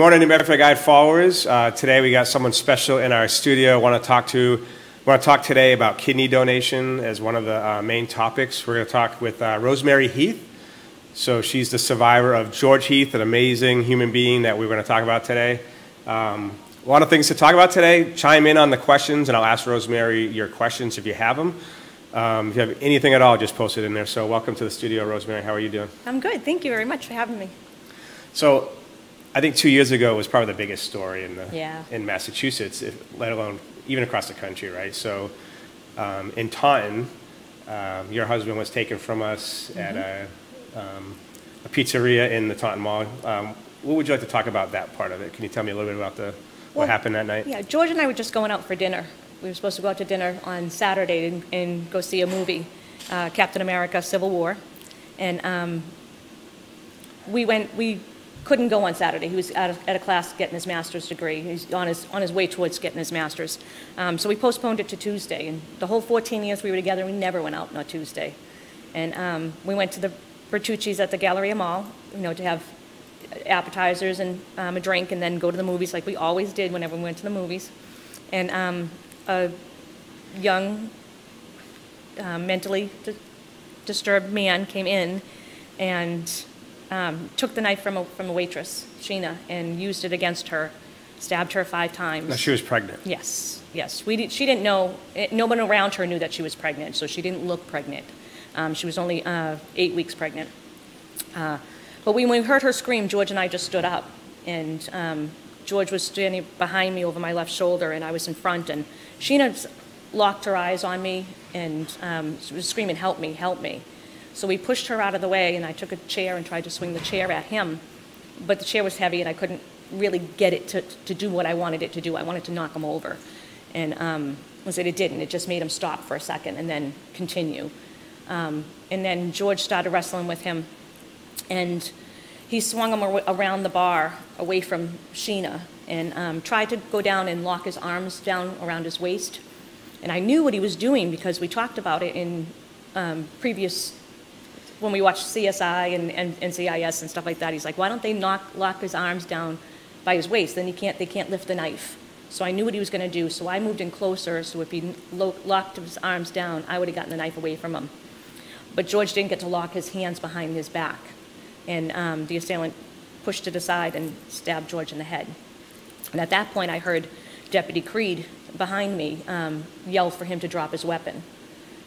Morning, New Medford Guide followers. Today we got someone special in our studio. Want to talk today about kidney donation as one of the main topics. We're going to talk with Rosemary Heath. So she's the survivor of George Heath, an amazing human being that we're going to talk about today. A lot of things to talk about today. Chime in on the questions, and I'll ask Rosemary your questions if you have them. If you have anything at all, just post it in there. So welcome to the studio, Rosemary. How are you doing? I'm good. Thank you very much for having me. So I think 2 years ago was probably the biggest story in Massachusetts, let alone even across the country, right? So in Taunton, your husband was taken from us at a pizzeria in the Taunton Mall. What would you like to talk about that part of it? Can you tell me a little bit about what happened that night? Yeah, George and I were just going out for dinner. We were supposed to go out to dinner on Saturday and go see a movie, Captain America: Civil War. And we couldn't go on Saturday. He was at a class getting his master's degree. He's on his way towards getting his master's. So we postponed it to Tuesday. And the whole 14 years we were together, we never went out on a Tuesday. And we went to the Bertucci's at the Galleria Mall, to have appetizers and a drink, and then go to the movies like we always did whenever we went to the movies. And a young, mentally disturbed man came in and took the knife from a waitress, Sheena, and used it against her, stabbed her 5 times. Now, she was pregnant. Yes, yes. She didn't know, no one around her knew that she was pregnant, so she didn't look pregnant. She was only 8 weeks pregnant. But when we heard her scream, George and I just stood up, and George was standing behind me over my left shoulder, and I was in front, and Sheena locked her eyes on me, and she was screaming, "Help me, help me." So we pushed her out of the way, and I took a chair and tried to swing the chair at him. But the chair was heavy, and I couldn't really get it to do what I wanted it to do. I wanted to knock him over. And it didn't. It just made him stop for a second and then continue. And then George started wrestling with him, and he swung him around the bar away from Sheena and tried to go down and lock his arms down around his waist. And I knew what he was doing because we talked about it in previous, when we watched CSI and NCIS and stuff like that. He's like, why don't they lock his arms down by his waist? Then they can't lift the knife. So I knew what he was going to do. So I moved in closer, so if he locked his arms down, I would have gotten the knife away from him. But George didn't get to lock his hands behind his back. And the assailant pushed it aside and stabbed George in the head. And at that point, I heard Deputy Creed behind me yell for him to drop his weapon.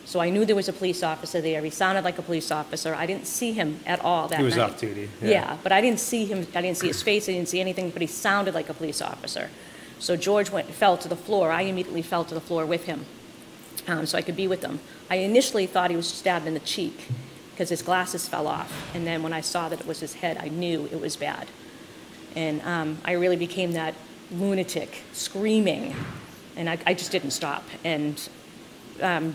So I knew there was a police officer there. He sounded like a police officer. I didn't see him at all that night. He was off duty. Yeah, but I didn't see him. I didn't see his face. I didn't see anything, but he sounded like a police officer. So George fell to the floor. I immediately fell to the floor with him so I could be with him. I initially thought he was stabbed in the cheek because his glasses fell off. And then when I saw that it was his head, I knew it was bad. And I really became that lunatic, screaming. And I just didn't stop. And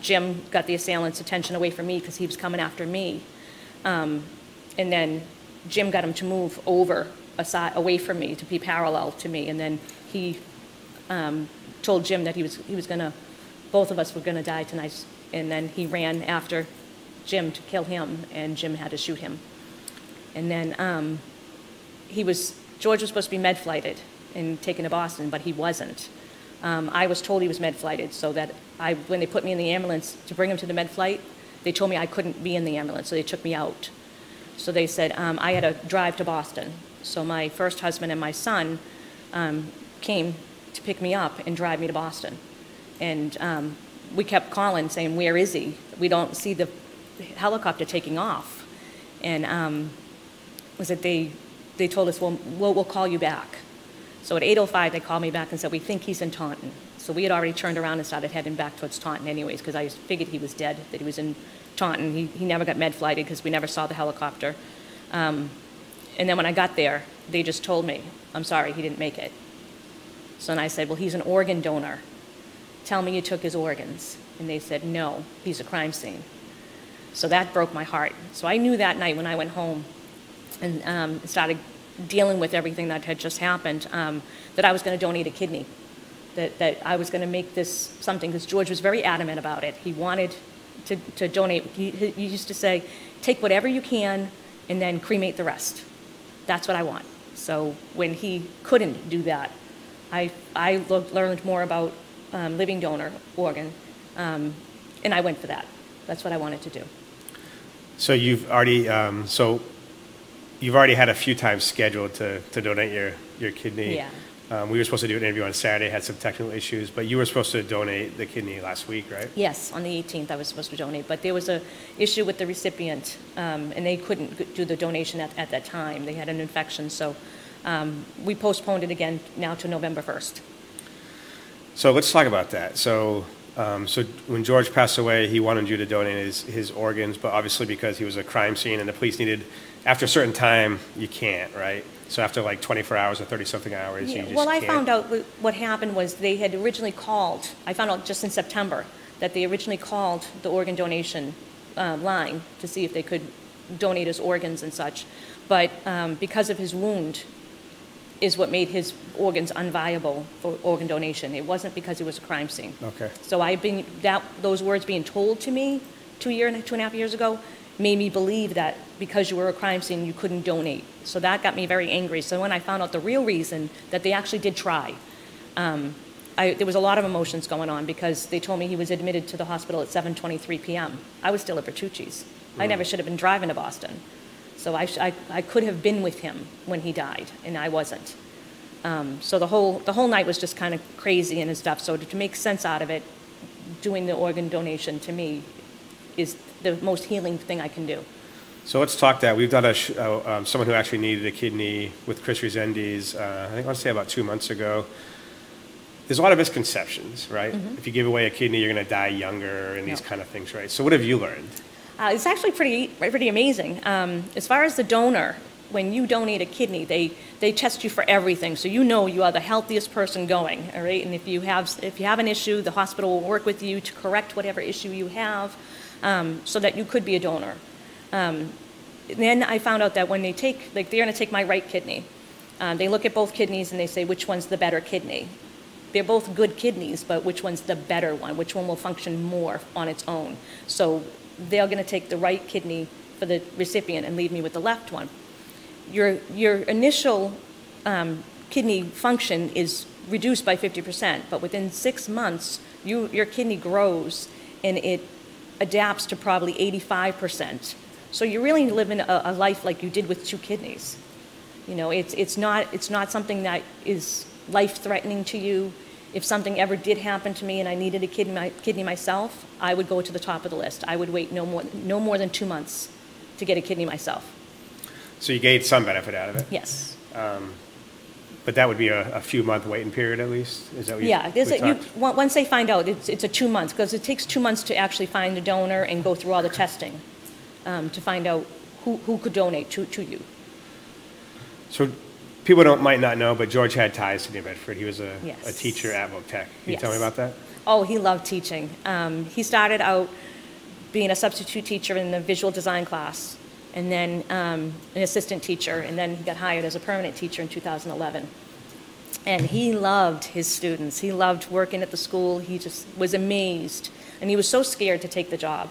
Jim got the assailant's attention away from me because he was coming after me. And then Jim got him to move away from me, to be parallel to me. And then he told Jim that he was gonna, both of us were gonna die tonight. And then he ran after Jim to kill him, and Jim had to shoot him. And then George was supposed to be med-flighted and taken to Boston, but he wasn't. I was told he was med-flighted, so that when they put me in the ambulance to bring him to the med-flight, they told me I couldn't be in the ambulance, so they took me out. So they said I had to drive to Boston. So my first husband and my son came to pick me up and drive me to Boston. And we kept calling, saying, where is he? We don't see the helicopter taking off. And they told us, well, we'll call you back. So at 8:05, they called me back and said, we think he's in Taunton. So we had already turned around and started heading back towards Taunton anyways, because I figured he was dead, that he was in Taunton. He never got med-flighted because we never saw the helicopter. And then when I got there, they just told me, I'm sorry, he didn't make it. So then I said, well, he's an organ donor. Tell me you took his organs. And they said, no, he's a crime scene. So that broke my heart. So I knew that night when I went home and started dealing with everything that had just happened, that I was going to donate a kidney, that I was going to make this something, because George was very adamant about it. He wanted to donate. He used to say, take whatever you can and then cremate the rest. That's what I want. So when he couldn't do that, I learned more about living donor organ, and I went for that. That's what I wanted to do. So you've already had a few times scheduled to donate your kidney. Yeah. We were supposed to do an interview on Saturday, had some technical issues, but you were supposed to donate the kidney last week, right? Yes, on the 18th I was supposed to donate, but there was an issue with the recipient, and they couldn't do the donation at that time. They had an infection, so we postponed it again now to November 1st. So let's talk about that. So when George passed away, he wanted you to donate his organs, but obviously because he was a crime scene and the police needed, after a certain time, you can't, right? So after like 24 hours or 30-something hours, you just well, I can't. found out what happened was they had originally called, I found out just in September, that they originally called the organ donation line to see if they could donate his organs and such. But because of his wound is what made his organs unviable for organ donation. It wasn't because it was a crime scene. Okay. So those words being told to me 2.5 years ago made me believe that because you were a crime scene, you couldn't donate. So that got me very angry. So when I found out the real reason that they actually did try, there was a lot of emotions going on because they told me he was admitted to the hospital at 7:23 p.m. I was still at Bertucci's. I never should have been driving to Boston. So I could have been with him when he died, and I wasn't. So the whole night was just kind of crazy and stuff. So to make sense out of it, doing the organ donation to me is the most healing thing I can do. So let's talk that. We've done someone who actually needed a kidney with Chris Resendiz, I think I want to say about 2 months ago. There's a lot of misconceptions, right? Mm-hmm. If you give away a kidney, you're going to die younger and these kind of things, right? So what have you learned? It's actually pretty amazing. As far as the donor, when you donate a kidney, they test you for everything, so you know you are the healthiest person going, all right? And if you have an issue, the hospital will work with you to correct whatever issue you have, so that you could be a donor. Then I found out that when they're going to take my right kidney, they look at both kidneys and they say which one's the better kidney. They're both good kidneys, but which one's the better one? Which one will function more on its own? So they're going to take the right kidney for the recipient and leave me with the left one. Your initial kidney function is reduced by 50%, but within 6 months, your kidney grows and it adapts to probably 85%. So you're really living a life like you did with 2 kidneys. You know, it's not something that is life-threatening to you. If something ever did happen to me and I needed a kidney myself, I would go to the top of the list. I would wait no more than 2 months to get a kidney myself. So you gained some benefit out of it? Yes. But that would be a few-month waiting period at least? Is that what once they find out, it's a 2 months, because it takes 2 months to actually find the donor and go through all the testing to find out who could donate to you. So people might not know, but George had ties to New Bedford. He was a teacher at Tech. Can you tell me about that? Oh, he loved teaching. He started out being a substitute teacher in the visual design class, and then an assistant teacher, and then he got hired as a permanent teacher in 2011. And he loved his students. He loved working at the school. He just was amazed. And he was so scared to take the job.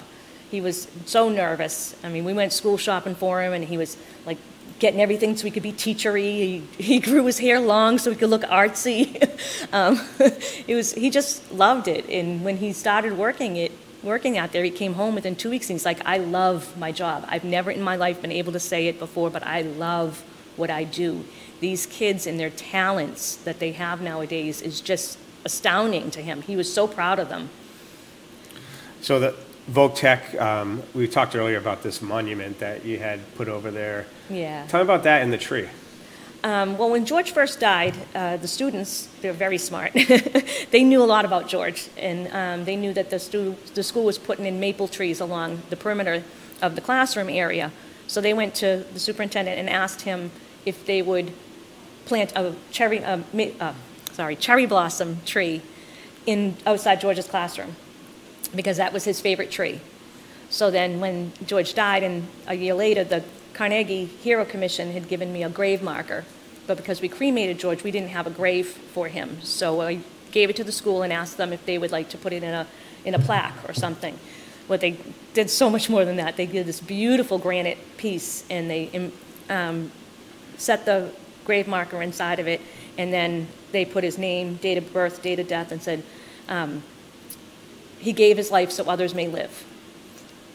He was so nervous. I mean, we went school shopping for him, and he was like getting everything so he could be teachery. He grew his hair long so he could look artsy. He just loved it. And when he started working out there, he came home within 2 weeks and he's like, I love my job. I've never in my life been able to say it before, but I love what I do. These kids and their talents that they have nowadays is just astounding to him. He was so proud of them. So the Tech, we talked earlier about this monument that you had put over there. Yeah. Tell me about that and the tree. Well, when George first died, the students, they're very smart. They knew a lot about George, and they knew that the school was putting in maple trees along the perimeter of the classroom area. So they went to the superintendent and asked him if they would plant a cherry blossom tree outside George's classroom, because that was his favorite tree. So then when George died, and a year later, the Carnegie Hero Commission had given me a grave marker, but because we cremated George, we didn't have a grave for him. So I gave it to the school and asked them if they would like to put it in a plaque or something. Well, they did so much more than that. They did this beautiful granite piece, and they set the grave marker inside of it, and then they put his name, date of birth, date of death, and said, he gave his life so others may live.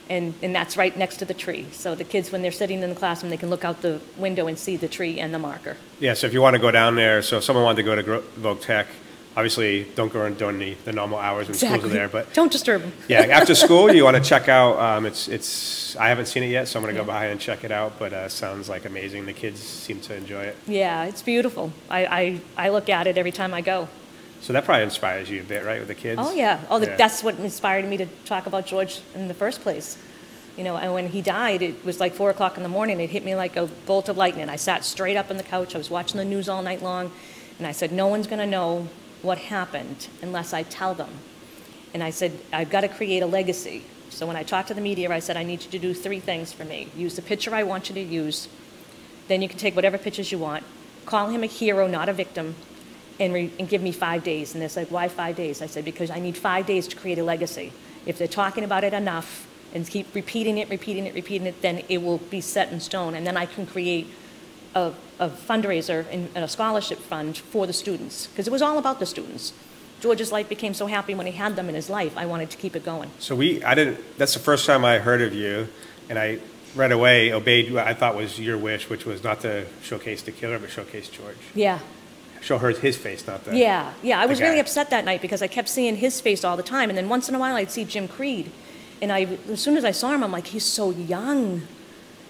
And that's right next to the tree. So the kids, when they're sitting in the classroom, they can look out the window and see the tree and the marker. Yeah, so if you want to go down there, so if someone wanted to go to Vogue Tech, obviously don't go during the normal hours when schools are there. But don't disturb them. Yeah, after school, you want to check out, I haven't seen it yet, so I'm going to go by and check it out, but sounds like amazing. The kids seem to enjoy it. Yeah, it's beautiful. I look at it every time I go. So that probably inspires you a bit, right, with the kids? Oh, yeah. Yeah. That's what inspired me to talk about George in the first place. You know, and when he died, it was like 4 o'clock in the morning. It hit me like a bolt of lightning. I sat straight up on the couch. I was watching the news all night long. And I said, no one's going to know what happened unless I tell them. And I said, I've got to create a legacy. So when I talked to the media, I said, I need you to do 3 things for me. Use the picture I want you to use. Then you can take whatever pictures you want. Call him a hero, not a victim. And give me 5 days. And they're like, why 5 days? I said, because I need 5 days to create a legacy. If they're talking about it enough and keep repeating it, then it will be set in stone. And then I can create a fundraiser and a scholarship fund for the students. Because it was all about the students. George's life became so happy when he had them in his life. I wanted to keep it going. So that's the first time I heard of you. And I right away obeyed what I thought was your wish, which was not to showcase the killer, but showcase George. Yeah. Show her his face, not the Yeah. I was guy. really upset that night because I kept seeing his face all the time. And then once in a while I'd see Jim Creed. And as soon as I saw him, I'm like, he's so young.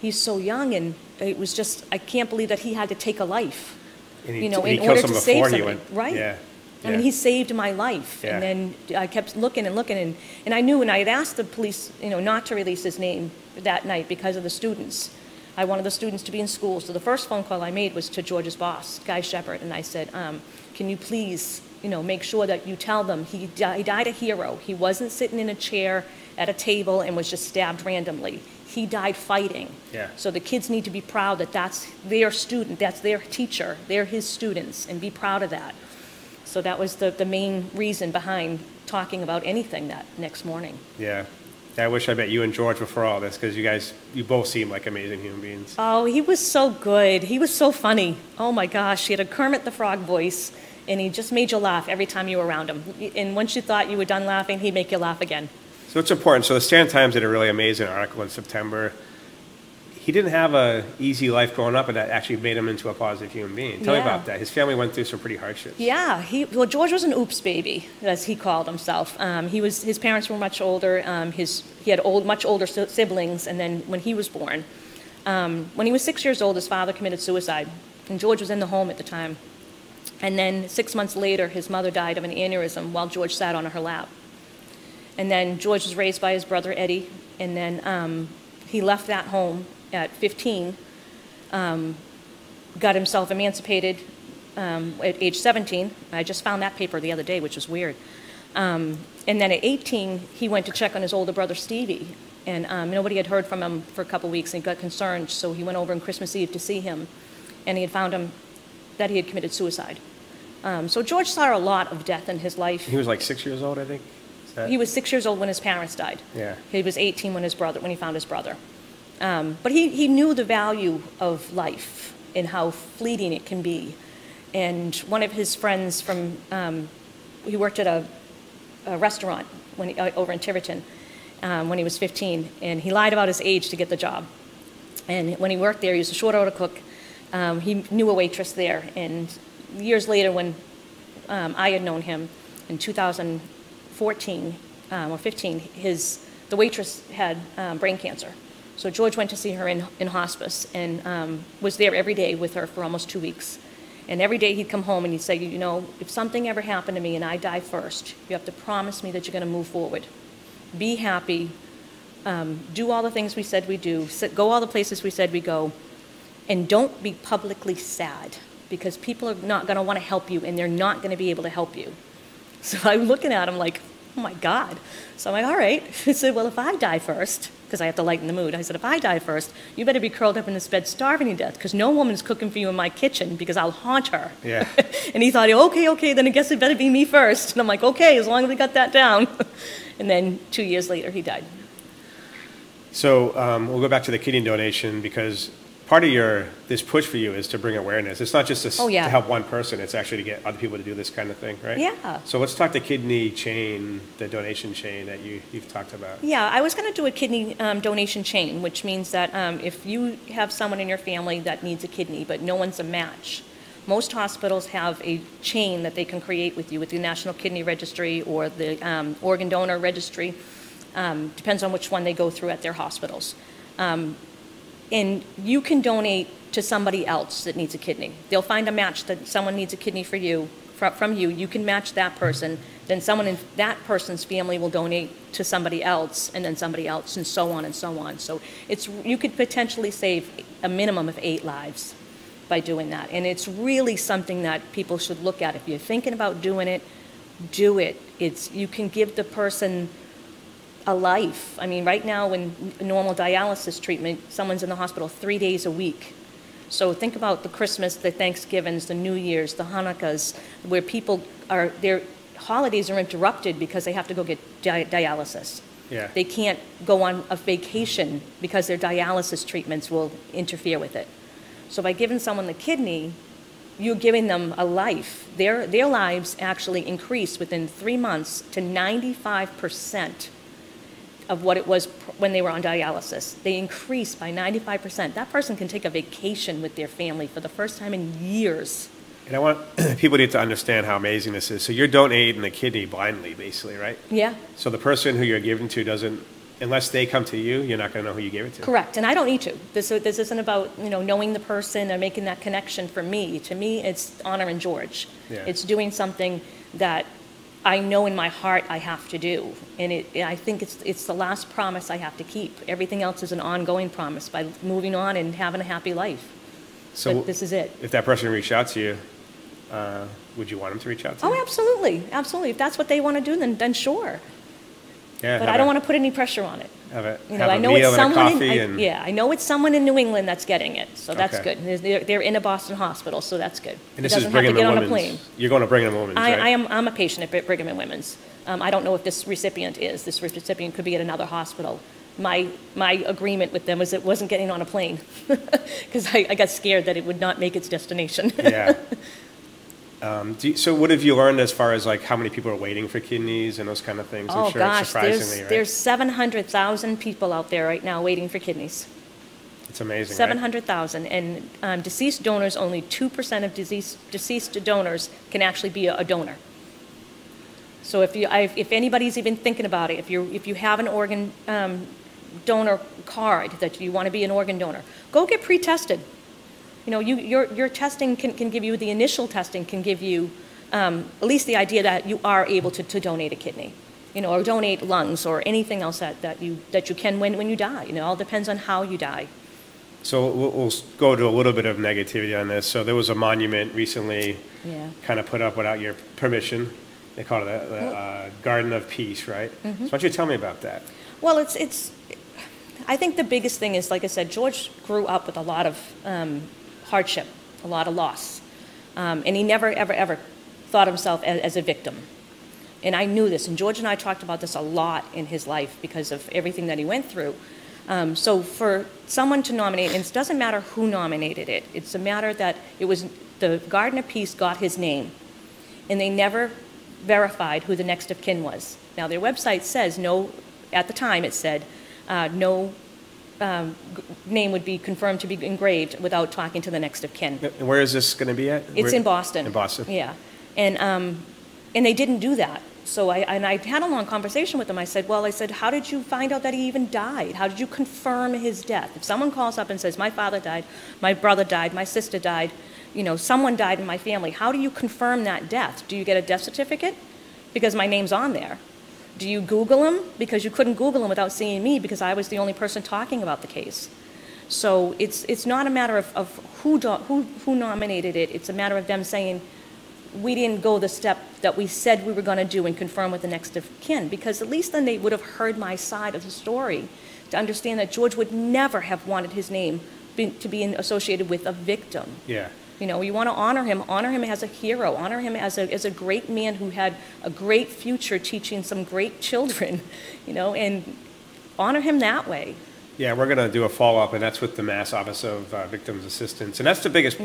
He's so young. And it was just, I can't believe that he had to take a life, And in order to save before somebody. went, Right. Yeah. I mean, he saved my life. Yeah. And then I kept looking and looking. And I knew, and I had asked the police, not to release his name that night because of the students. I wanted the students to be in school. So the first phone call I made was to George's boss, Guy Shepard. And I said, can you please, make sure that you tell them he died a hero. He wasn't sitting in a chair at a table and was just stabbed randomly. He died fighting. Yeah. So the kids need to be proud that that's their student, that's their teacher, they're his students, and be proud of that. So that was the main reason behind talking about anything that next morning. Yeah. I wish I met you and George before all this, because you both seem like amazing human beings. Oh, he was so good. He was so funny. Oh my gosh, he had a Kermit the Frog voice, and he just made you laugh every time you were around him. And once you thought you were done laughing, he'd make you laugh again. So it's important. So the Standard Times did a really amazing article in September. He didn't have an easy life growing up, and that actually made him into a positive human being. Tell me about that. His family went through some pretty hardships. Yeah, well, George was an oops baby, as he called himself. His parents were much older. He had much older siblings, and then when he was born, when he was 6 years old, his father committed suicide, and George was in the home at the time. And then 6 months later, his mother died of an aneurysm while George sat on her lap. And then George was raised by his brother Eddie, and then he left that home at 15, got himself emancipated at age 17. I just found that paper the other day, which was weird. And then at 18, he went to check on his older brother Stevie, and nobody had heard from him for a couple weeks, and he got concerned, so he went over on Christmas Eve to see him, and he had found him that he had committed suicide. So George saw a lot of death in his life. He was like 6 years old, I think? He was 6 years old when his parents died. Yeah. He was 18 when he found his brother. But he knew the value of life and how fleeting it can be. And one of his friends he worked at a restaurant over in Tiverton when he was 15, and he lied about his age to get the job. And when he worked there, he was a short order cook. He knew a waitress there, and years later when I had known him in 2014 or 15, the waitress had brain cancer. So George went to see her in hospice and was there every day with her for almost 2 weeks. And every day he'd come home and he'd say, if something ever happened to me and I die first, you have to promise me that you're going to move forward. Be happy. Do all the things we said we do. Go all the places we said we go. And don't be publicly sad, because people are not going to want to help you, and they're not going to be able to help you. So I'm looking at him like, oh my God. So I'm like, all right. I said, well, if I die first, because I have to lighten the mood, I said, if I die first, you better be curled up in this bed starving to death, because no woman's cooking for you in my kitchen, because I'll haunt her. Yeah. And he thought, okay, then I guess it better be me first. And I'm like, okay, as long as we got that down. And then 2 years later, he died. So we'll go back to the kidney donation, because part of this push for you is to bring awareness. It's not just to help one person, it's actually to get other people to do this kind of thing, right? Yeah. So let's talk the kidney chain, the donation chain that you've talked about. Yeah, I was going to do a kidney donation chain, which means that if you have someone in your family that needs a kidney, but no one's a match, most hospitals have a chain that they can create with you, with the National Kidney Registry or the Organ Donor Registry. Depends on which one they go through at their hospitals. And you can donate to somebody else that needs a kidney. They'll find a match that someone needs a kidney for you, from you. You can match that person. Then someone in that person's family will donate to somebody else, and then somebody else, and so on and so on. So you could potentially save a minimum of 8 lives by doing that. And it's really something that people should look at. If you're thinking about doing it, do it. You can give the person a life. I mean, right now in normal dialysis treatment, someone's in the hospital 3 days a week. So think about the Christmas, the Thanksgivings, the New Year's, the Hanukkahs, where their holidays are interrupted because they have to go get dialysis. Yeah. They can't go on a vacation because their dialysis treatments will interfere with it. So by giving someone the kidney, you're giving them a life. Their lives actually increase within 3 months to 95% of what it was when they were on dialysis. They increase by 95%. That person can take a vacation with their family for the first time in years. And I want people to understand how amazing this is. So you're donating the kidney blindly, basically, right? Yeah. So the person who you're giving to doesn't, unless they come to you, you're not going to know who you gave it to. Correct. And I don't need to. This isn't about, knowing the person and making that connection for me. To me, it's honoring George. Yeah. It's doing something that I know in my heart I have to do. And I think it's the last promise I have to keep. Everything else is an ongoing promise by moving on and having a happy life. So but this is it. If that person reached out to you, would you want them to reach out to you? Oh, absolutely. Absolutely. If that's what they want to do, then sure. Yeah, but I don't want to put any pressure on it. I know it's someone I know it's someone in New England that's getting it, so that's good. They're in a Boston hospital, so that's good. And this is Brigham and Women's. You're going to Brigham and Women's, right? I'm a patient at Brigham and Women's. I don't know if this recipient is. This recipient could be at another hospital. My agreement with them was it wasn't getting on a plane because I got scared that it would not make its destination. Yeah. So what have you learned as far as like how many people are waiting for kidneys and those kind of things? Oh, I'm sure gosh, surprisingly, right? there's 700,000 people out there right now waiting for kidneys. It's amazing, 700,000. Right? And deceased donors, only 2% of deceased donors can actually be a donor. So if anybody's even thinking about it, if you have an organ donor card that you want to be an organ donor, go get pre-tested. Your testing can give you, the initial testing can give you at least the idea that you are able to donate a kidney, or donate lungs or anything else that you can when you die. It all depends on how you die. So we'll go to a little bit of negativity on this. So there was a monument recently kind of put up without your permission. They call it the Garden of Peace, right? Mm-hmm. So why don't you tell me about that? Well, I think the biggest thing is, like I said, George grew up with a lot of hardship, a lot of loss. And he never, ever, ever thought of himself as a victim. And I knew this, and George and I talked about this a lot in his life because of everything that he went through. So for someone to nominate, and it doesn't matter who nominated it, it's a matter that it was the Garden of Peace got his name, and they never verified who the next of kin was. Now their website says no, at the time it said no name would be confirmed to be engraved without talking to the next of kin. And where is this going to be at? It's in Boston. In Boston? Yeah. And they didn't do that. So I had a long conversation with them. I said, how did you find out that he even died? How did you confirm his death? If someone calls up and says, my father died, my brother died, my sister died, someone died in my family, how do you confirm that death? Do you get a death certificate? Because my name's on there. Do you Google him? Because you couldn't Google him without seeing me because I was the only person talking about the case. So it's not a matter of who nominated it. It's a matter of them saying, we didn't go the step that we said we were going to do and confirm with the next of kin, because at least then they would have heard my side of the story to understand that George would never have wanted his name to be associated with a victim. Yeah. You want to honor him as a hero, honor him as a great man who had a great future teaching some great children, and honor him that way. Yeah, we're going to do a follow-up, and that's with the Mass Office of Victims Assistance. And that's the biggest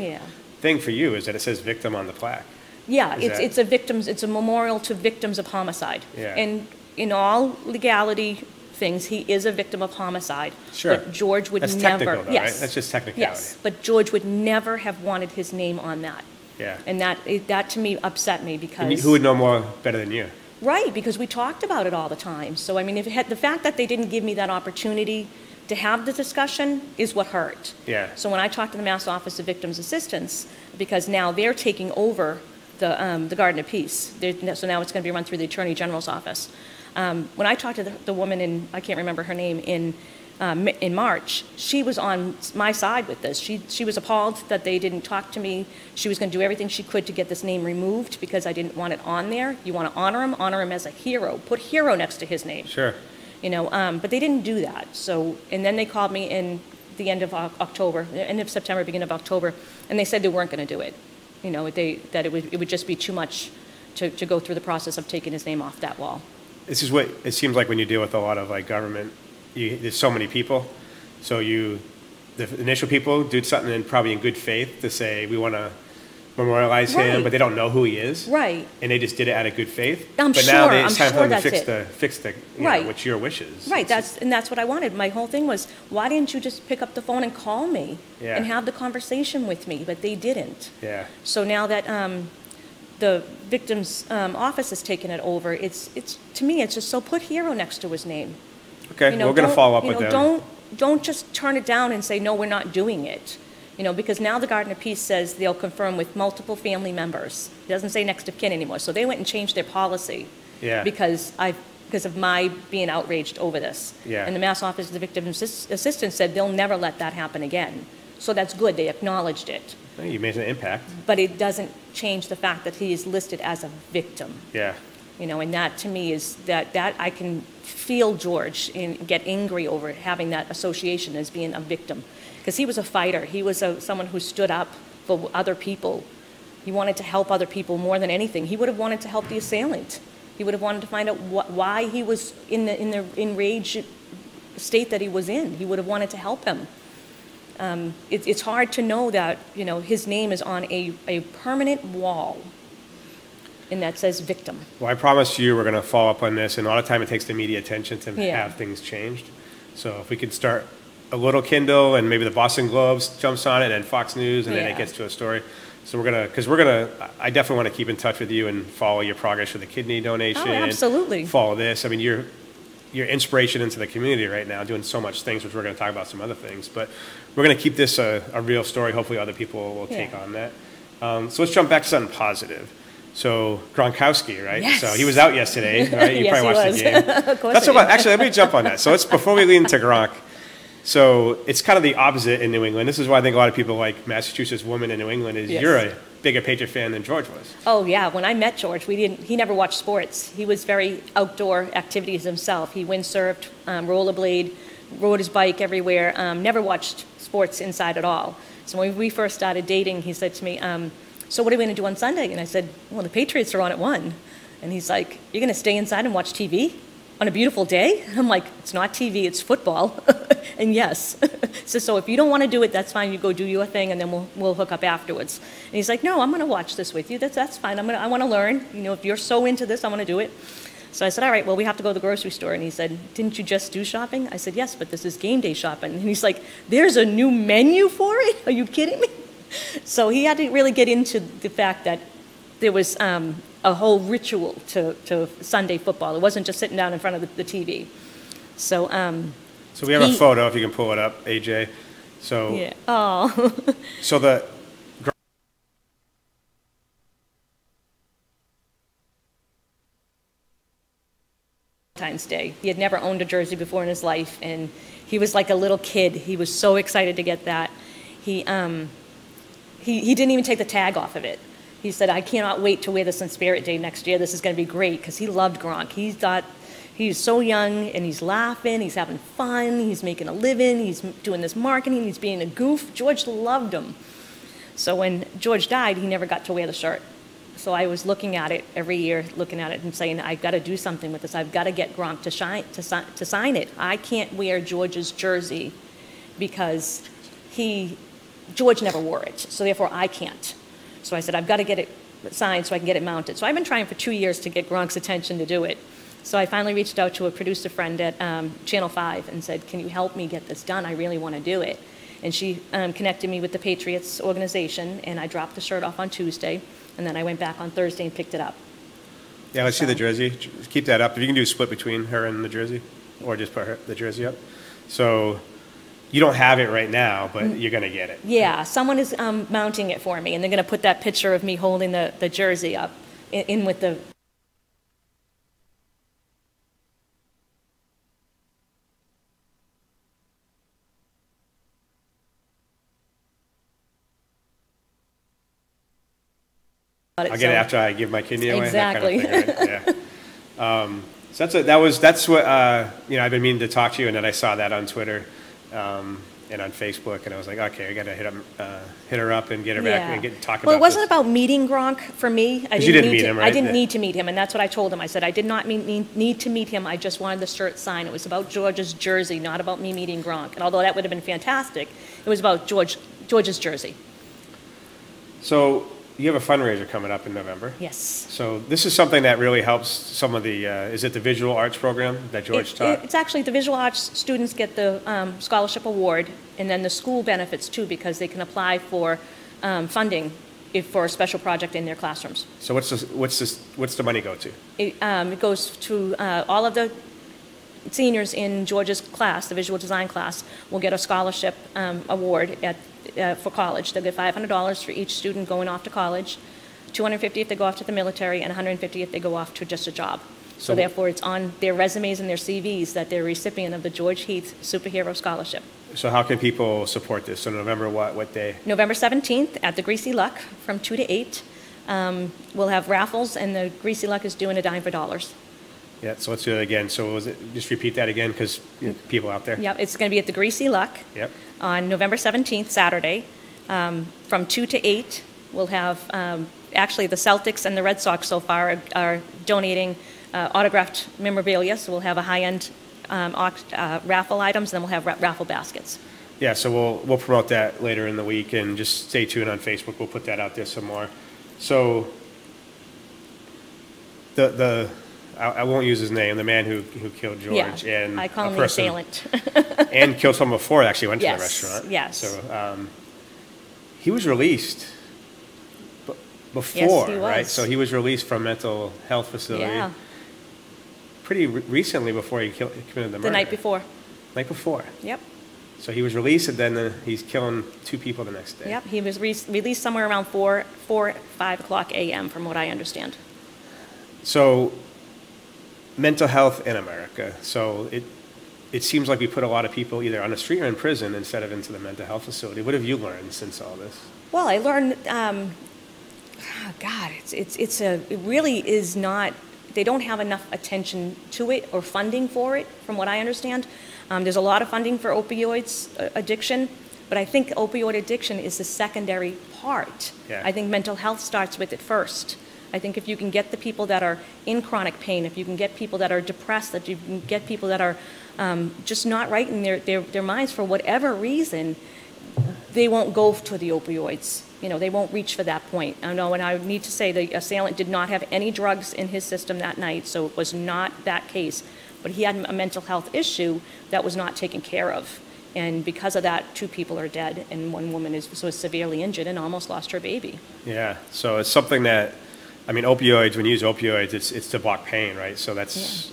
thing for you, is that it says victim on the plaque. Yeah, it's a memorial to victims of homicide. Yeah. And in all legality things, he is a victim of homicide. Sure. But George would That's never. technical, though, right? That's just technicality. Yes, but George would never have wanted his name on that. Yeah. And that to me upset me because. And who would know more better than you? Right, because we talked about it all the time. So I mean, the fact that they didn't give me that opportunity to have the discussion is what hurt. Yeah. So when I talked to the Mass Office of Victims Assistance, because now they're taking over the Garden of Peace, so now it's going to be run through the Attorney General's office. When I talked to the woman I can't remember her name, in March, she was on my side with this. She was appalled that they didn't talk to me. She was going to do everything she could to get this name removed because I didn't want it on there. You want to honor him as a hero. Put hero next to his name. Sure. But they didn't do that. So, and then they called me in the end of October, end of September, beginning of October, and they said they weren't going to do it. That it would just be too much to go through the process of taking his name off that wall. This is what it seems like when you deal with a lot of government. There's so many people, so the initial people do something probably in good faith to say we want to memorialize him, but they don't know who he is, right? And they just did it out of good faith. Now it's time for them to fix the what's your wishes, right? That's what I wanted. My whole thing was, why didn't you just pick up the phone and call me and have the conversation with me? But they didn't. Yeah. So now that the victim's office has taken it over, it's to me it's just so put hero next to his name. Okay, we're going to follow up with them. Don't just turn it down and say no, we're not doing it. Because now the Garden of Peace says they'll confirm with multiple family members. It doesn't say next of kin anymore. So they went and changed their policy. Yeah. Because of my being outraged over this. Yeah. And the Mass Office of the Victim Assistance said they'll never let that happen again. So that's good. They acknowledged it. You made an impact. But it doesn't change the fact that he is listed as a victim. Yeah. And that to me is that I can feel George and get angry over having that association as being a victim. Because he was a fighter. He was someone who stood up for other people. He wanted to help other people more than anything. He would have wanted to help the assailant. He would have wanted to find out why he was in the enraged state that he was in. He would have wanted to help him. It's hard to know that his name is on a permanent wall, and that says victim. Well, I promise you we're going to follow up on this, and a lot of time it takes the media attention to have things changed. So if we could start a little Kindle, and maybe the Boston Globe jumps on it, and Fox News, and then it gets to a story. So I definitely want to keep in touch with you and follow your progress with the kidney donation. Oh, absolutely. Follow this. I mean, you're inspiration into the community right now, doing so much things, which we're going to talk about some other things. But we're going to keep this a real story. Hopefully other people will take on that. So let's jump back to something positive. So Gronkowski, right? Yes. So he was out yesterday, right? You Yes, probably watched the game. Of course. Actually, let me jump on that. So before we lean into Gronk, so it's kind of the opposite in New England. This is why I think a lot of people like Massachusetts women in New England is you're a bigger Patriot fan than George was. Oh yeah, when I met George, he never watched sports. He was very outdoor activities himself. He windsurfed, rollerblade, rode his bike everywhere, never watched sports inside at all. So when we first started dating, he said to me, so what are we going to do on Sunday? And I said, well, the Patriots are on at 1. And he's like, you're going to stay inside and watch TV on a beautiful day? I'm like, it's not TV, it's football. And yes. So if you don't want to do it, that's fine. You go do your thing, and then we'll hook up afterwards. And he's like, no, I'm going to watch this with you. That's fine. I want to learn. If you're so into this, I want to do it. So I said, all right, well, we have to go to the grocery store. And he said, didn't you just do shopping? I said, yes, but this is game day shopping. And he's like, there's a new menu for it? Are you kidding me? So he had to really get into the fact that there was a whole ritual to Sunday football. It wasn't just sitting down in front of the TV. So we have a photo, if you can pull it up, AJ. So yeah. Oh. So the Valentine's Day. He had never owned a jersey before in his life, and he was like a little kid. He was so excited to get that. He didn't even take the tag off of it. He said, I cannot wait to wear this on Spirit Day next year. This is going to be great, because he loved Gronk. He thought he's so young, and he's laughing, he's having fun, he's making a living, he's doing this marketing, he's being a goof. George loved him. So when George died, he never got to wear the shirt. So I was looking at it every year, looking at it and saying, I've got to do something with this. I've got to get Gronk to sign it. I can't wear George's jersey because George never wore it, so therefore I can't. So I said, I've got to get it signed so I can get it mounted. So I've been trying for 2 years to get Gronk's attention to do it. So I finally reached out to a producer friend at Channel 5 and said, can you help me get this done? I really want to do it. And she connected me with the Patriots organization, and I dropped the shirt off on Tuesday, and then I went back on Thursday and picked it up. Yeah, let's see the jersey. Keep that up. If you can do a split between her and the jersey, or just put the jersey up. So you don't have it right now, but you're going to get it. Yeah, someone is mounting it for me, and they're going to put that picture of me holding the jersey up in with the... I'll get it after I give my kidney away. Exactly. That kind of thing, right? Yeah. So that's what I've been meaning to talk to you, and then I saw that on Twitter and on Facebook, and I was like, okay, I got to hit her up and get her back and talk about. Well, it wasn't about meeting Gronk for me. You didn't meet him, right? I didn't need to meet him, and that's what I told him. I said I did not need to meet him. I just wanted the shirt signed. It was about George's jersey, not about me meeting Gronk. And although that would have been fantastic, it was about George's jersey. So you have a fundraiser coming up in November. Yes. So this is something that really helps some of the, is it the visual arts program that George taught? It's actually the visual arts students get the scholarship award, and then the school benefits too, because they can apply for funding for a special project in their classrooms. So what's the money go to? It goes to all of the seniors in George's class, the visual design class, will get a scholarship award for college. They'll get $500 for each student going off to college, $250 if they go off to the military, and $150 if they go off to just a job. So therefore, it's on their resumes and their CVs that they're a recipient of the George Heath Superhero Scholarship. So how can people support this? So November what day? November 17th at the Greasy Luck from 2 to 8. We'll have raffles, and the Greasy Luck is doing a dime for dollars. Yeah, so let's do it again. So just repeat that again, because people out there. Yep, it's going to be at the Greasy Luck. Yep. On November 17th, Saturday, from 2 to 8. We'll have, actually the Celtics and the Red Sox so far are donating autographed memorabilia, so we'll have a high-end raffle items, and then we'll have raffle baskets. Yeah, so we'll promote that later in the week, and just stay tuned on Facebook. We'll put that out there some more. So I won't use his name, the man who killed George. Yeah, and I call him the assailant. And killed someone before, actually went to the restaurant. Yes. So he was released before, yes, he was. right? So he was released from mental health facility pretty recently before he committed the murder. The night before. Night before. Yep. So he was released, and then he's killing 2 people the next day. Yep, he was released somewhere around 5 o'clock a.m., from what I understand. So mental health in America. So it seems like we put a lot of people either on the street or in prison instead of into the mental health facility. What have you learned since all this? Well, I learned, it really is not, they don't have enough attention to it or funding for it, from what I understand. There's a lot of funding for opioids addiction, but I think opioid addiction is the secondary part. Yeah. I think mental health starts with it first. I think if you can get the people that are in chronic pain, if you can get people that are depressed, that you can get people that are just not right in their minds for whatever reason, they won't go to the opioids. You know, they won't reach for that point. I know, and I need to say the assailant did not have any drugs in his system that night, so it was not that case. But he had a mental health issue that was not taken care of. And because of that, 2 people are dead, and 1 woman was severely injured and almost lost her baby. Yeah, so it's something that, I mean, opioids, when you use opioids, it's to block pain, right? So that's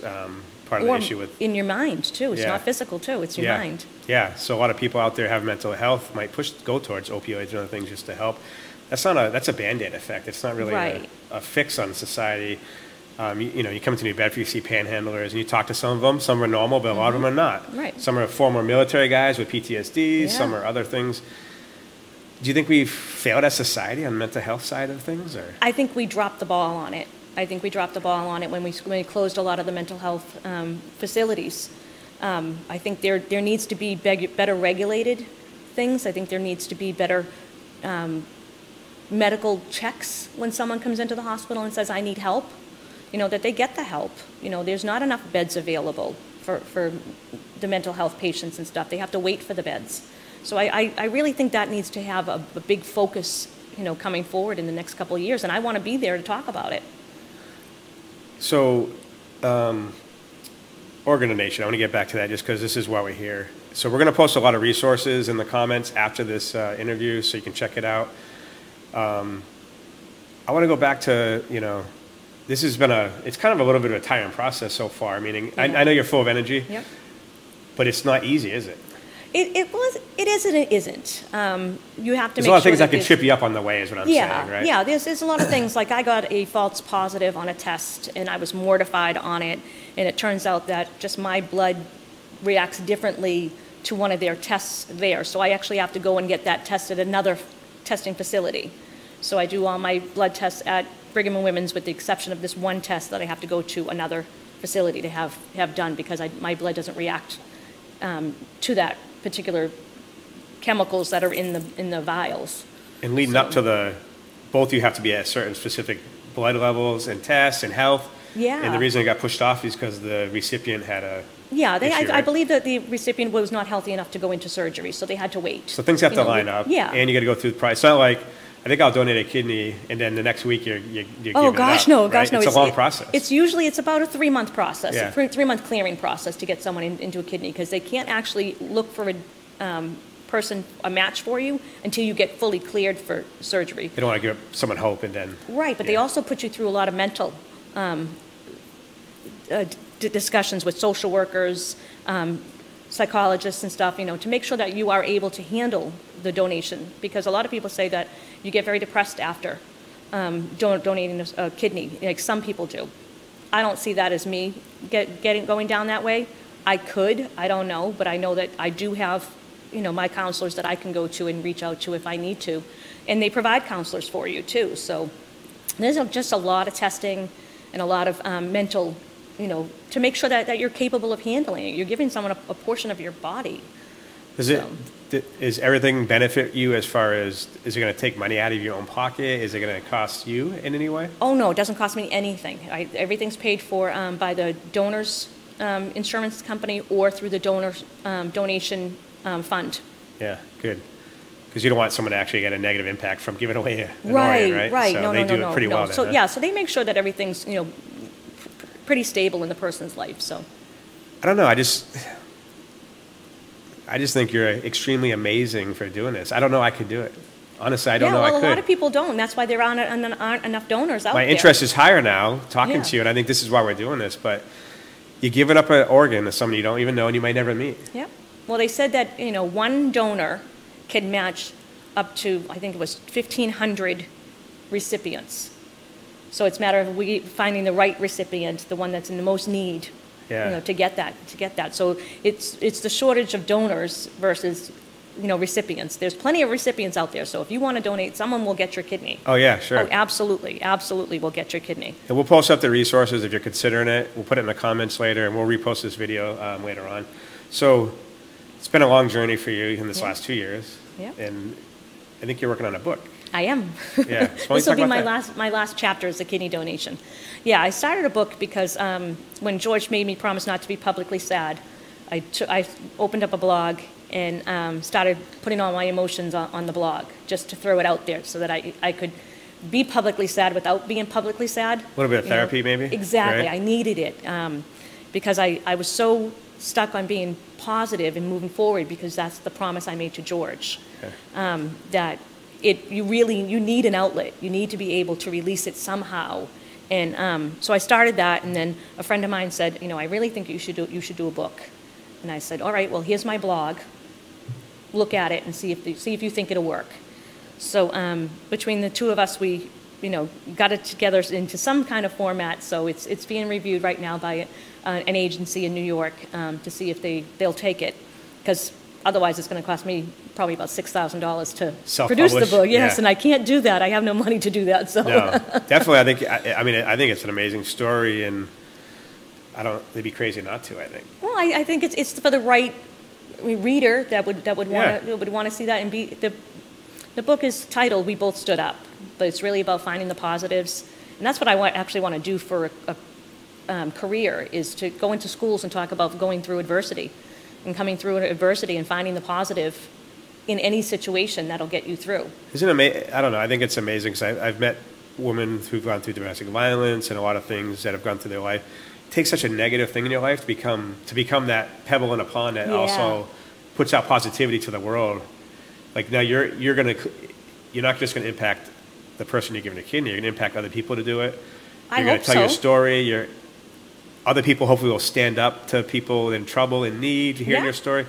part of the issue with... in your mind, too. It's not physical, too. It's your mind. Yeah, so a lot of people out there have mental health, might go towards opioids and other things just to help. That's a Band-Aid effect. It's not really a fix on society. You come to New Bedford, you see panhandlers, and you talk to some of them. Some are normal, but a lot of them are not. Right. Some are former military guys with PTSD. Some are other things. Do you think we've failed as society on the mental health side of things? Or? I think we dropped the ball on it. I think we dropped the ball on it when we closed a lot of the mental health facilities. I think there needs to be better regulated things. I think there needs to be better medical checks when someone comes into the hospital and says, I need help, that they get the help. There's not enough beds available for the mental health patients and stuff. They have to wait for the beds. So I really think that needs to have a big focus, coming forward in the next couple of years, and I want to be there to talk about it. So, organ donation, I want to get back to that just because this is why we're here. So we're going to post a lot of resources in the comments after this interview so you can check it out. I want to go back to, this has been it's kind of a little bit of a tiring process so far. Meaning, yeah. I know you're full of energy, yep. But it's not easy, is it? It is and it isn't. You have to there's make a lot of sure things that can trip you up on the way is what I'm saying, right? Yeah, there's a lot of things. Like I got a false positive on a test, and I was mortified on it, and it turns out that just my blood reacts differently to one of their tests there. So I actually have to go and get that tested at another testing facility. So I do all my blood tests at Brigham and Women's with the exception of this one test that I have to go to another facility to have done because my blood doesn't react to that particular chemicals that are in the vials. And leading up to both you have to be at certain specific blood levels and tests and health. Yeah. And the reason it got pushed off is because the recipient had a Yeah, issue, right? I believe that the recipient was not healthy enough to go into surgery, so they had to wait. So things have to line up. Yeah. And you got to go through the process. It's not like, I think I'll donate a kidney, and then the next week you're giving Oh, it gosh, up, no, right? gosh, no. It's a long process. It's about a 3-month process, Yeah. a 3-month clearing process to get someone into a kidney, because they can't actually look for a match for you until you get fully cleared for surgery. They don't want to give someone hope and then... Right, but they also put you through a lot of mental discussions with social workers, psychologists and stuff, to make sure that you are able to handle the donation. Because a lot of people say that you get very depressed after donating a kidney, like some people do. I don't see that as me going down that way. I don't know, but I know that I do have, my counselors that I can go to and reach out to if I need to. And they provide counselors for you too. So there's just a lot of testing and a lot of mental, to make sure that you're capable of handling it. You're giving someone a portion of your body. Is everything benefit you as far as, is it going to take money out of your own pocket? Is it going to cost you in any way? Oh, no, it doesn't cost me anything. Everything's paid for by the donor's insurance company or through the donor's donation fund. Yeah, good. Because you don't want someone to actually get a negative impact from giving away an right, organ, right? Right, so no, they do it pretty well. So then, huh? so they make sure that everything's pretty stable in the person's life. So I don't know. I just think you're extremely amazing for doing this. I don't know I could do it. Honestly, I don't know I could. A lot of people don't. That's why there aren't enough donors out there. My interest is higher now talking to you, and I think this is why we're doing this. But you're giving up an organ to someone you don't even know and you might never meet. Yep. Well, they said that one donor can match up to, I think it was 1,500 recipients. So it's a matter of finding the right recipient, the one that's in the most need, to get that. So it's the shortage of donors versus, recipients. There's plenty of recipients out there. So if you want to donate, someone will get your kidney. Oh, yeah, sure. Oh, absolutely. Absolutely will get your kidney. And we'll post up the resources if you're considering it. We'll put it in the comments later, and we'll repost this video later on. So it's been a long journey for you in this last 2 years. Yeah. And I think you're working on a book. I am. Yeah. So this will be my last chapter is the kidney donation. Yeah, I started a book because when George made me promise not to be publicly sad, I opened up a blog and started putting all my emotions on the blog just to throw it out there so that I could be publicly sad without being publicly sad. A little bit of therapy, maybe? Exactly. Right? I needed it because I was so stuck on being positive and moving forward because that's the promise I made to George. Okay. That you need an outlet. You need to be able to release it somehow. And so I started that, and then a friend of mine said, I really think you should do a book. And I said, all right, well, here's my blog. Look at it and see if you think it'll work. So between the two of us, we got it together into some kind of format. So it's being reviewed right now by an agency in New York to see if they'll take it, because otherwise it's going to cost me probably about $6,000 to produce the book. Yes, yeah. And I can't do that. I have no money to do that. So no, definitely. I think it's an amazing story, and they'd be crazy not to. I think. Well, I think it's for the right reader that would want to see that and be the book is titled "We Both Stood Up." but it's really about finding the positives. And that's what I actually want to do for a career, is to go into schools and talk about going through adversity and coming through adversity and finding the positive in any situation that'll get you through. Isn't it amazing? I don't know. I think it's amazing because I've met women who've gone through domestic violence and a lot of things that have gone through their life. It takes such a negative thing in your life to become that pebble in a pond that also puts out positivity to the world. Like now you're not just gonna impact the person you're giving a kidney, you're gonna impact other people to do it. You're gonna tell your story. Other people hopefully will stand up to people in trouble, in need, hearing your story.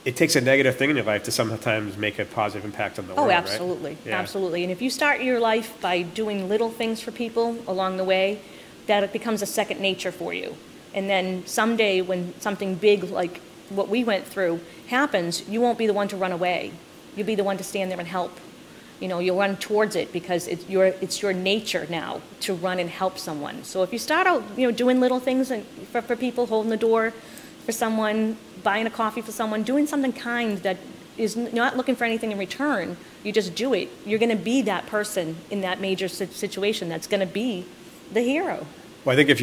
It takes a negative thing in your life to sometimes make a positive impact on the world, absolutely. Right? Yeah. Absolutely. And if you start your life by doing little things for people along the way, that it becomes a second nature for you. And then someday when something big like what we went through happens, you won't be the one to run away. You'll be the one to stand there and help. You know, you'll run towards it because it's your nature now to run and help someone. So if you start out, you know, doing little things for people, holding the door for someone, buying a coffee for someone, doing something kind that is not looking for anything in return, you just do it. You're going to be that person in that major situation that's going to be the hero. Well, I think if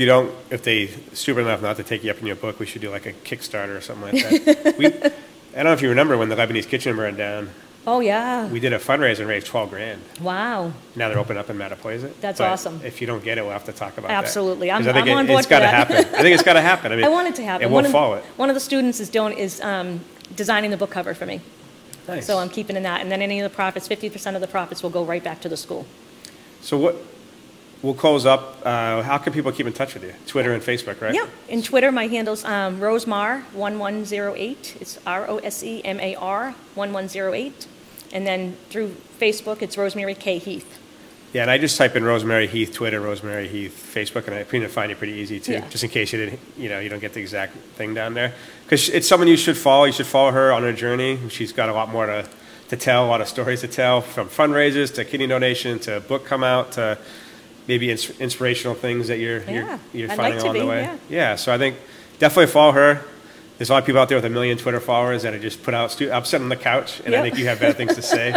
they stupid enough not to take you up in your book, we should do like a Kickstarter or something like that. I don't know if you remember when the Lebanese kitchen burned down. Oh, yeah. We did a fundraiser and raised $12 grand. Wow. Now they're open up in Mattapoisett. That's awesome. If you don't get it, we'll have to talk about Absolutely. that. I'm on board it's for got to that. happen. I think it's got to happen. I mean, I want it to happen. And we'll follow it. One of the students is designing the book cover for me. Nice. So I'm keeping in that. And then any of the profits, 50% of the profits will go right back to the school. So we'll close up. How can people keep in touch with you? Twitter and Facebook, right? Yeah. In Twitter, my handle's Rosemar1108. It's ROSEMAR 1108. And then through Facebook, it's Rosemary K. Heath. Yeah, and I just type in Rosemary Heath, Twitter, Rosemary Heath, Facebook, and I find it pretty easy too, just in case you don't get the exact thing down there. Because it's someone you should follow. You should follow her on her journey. She's got a lot more to tell, a lot of stories to tell, from fundraisers to kidney donation to book come out to maybe inspirational things that you're finding along the way. Yeah, so I think definitely follow her. There's a lot of people out there with 1 million Twitter followers that are just put out. I'm sitting on the couch, and I think you have better things to say.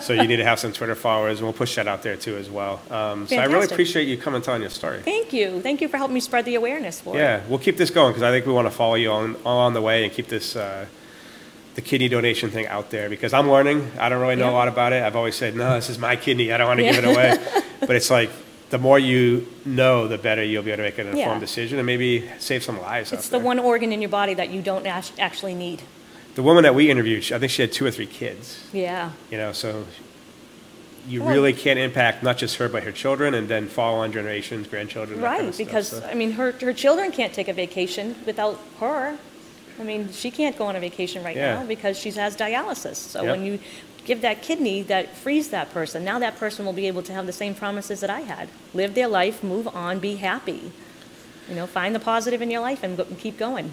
So you need to have some Twitter followers, and we'll push that out there too as well. So I really appreciate you coming and telling your story. Thank you. Thank you for helping me spread the awareness for it. Yeah, we'll keep this going because I think we want to follow you all on the way and keep this the kidney donation thing out there because I'm learning. I don't really know a lot about it. I've always said, no, this is my kidney. I don't want to give it away. But it's like, the more you know, the better you'll be able to make an informed decision and maybe save some lives. It's the one organ in your body that you don't actually need. The woman that we interviewed, I think she had 2 or 3 kids. Yeah. You know, so you really can't impact not just her, but her children and then follow on generations, grandchildren. Right, kind of because, stuff, so. I mean, her children can't take a vacation without her. I mean, she can't go on a vacation right now because she has dialysis. So when you give that kidney, that frees that person. Now that person will be able to have the same promises that I had. Live their life, move on, be happy. You know, find the positive in your life and keep going.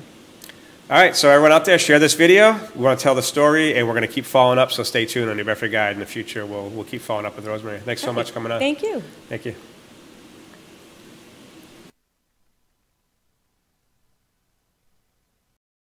All right, so everyone out there, share this video. We want to tell the story, and we're going to keep following up, so stay tuned on New Bedford Guide in the future. We'll keep following up with Rosemary. Thanks so much for coming on. Thank you. Thank you.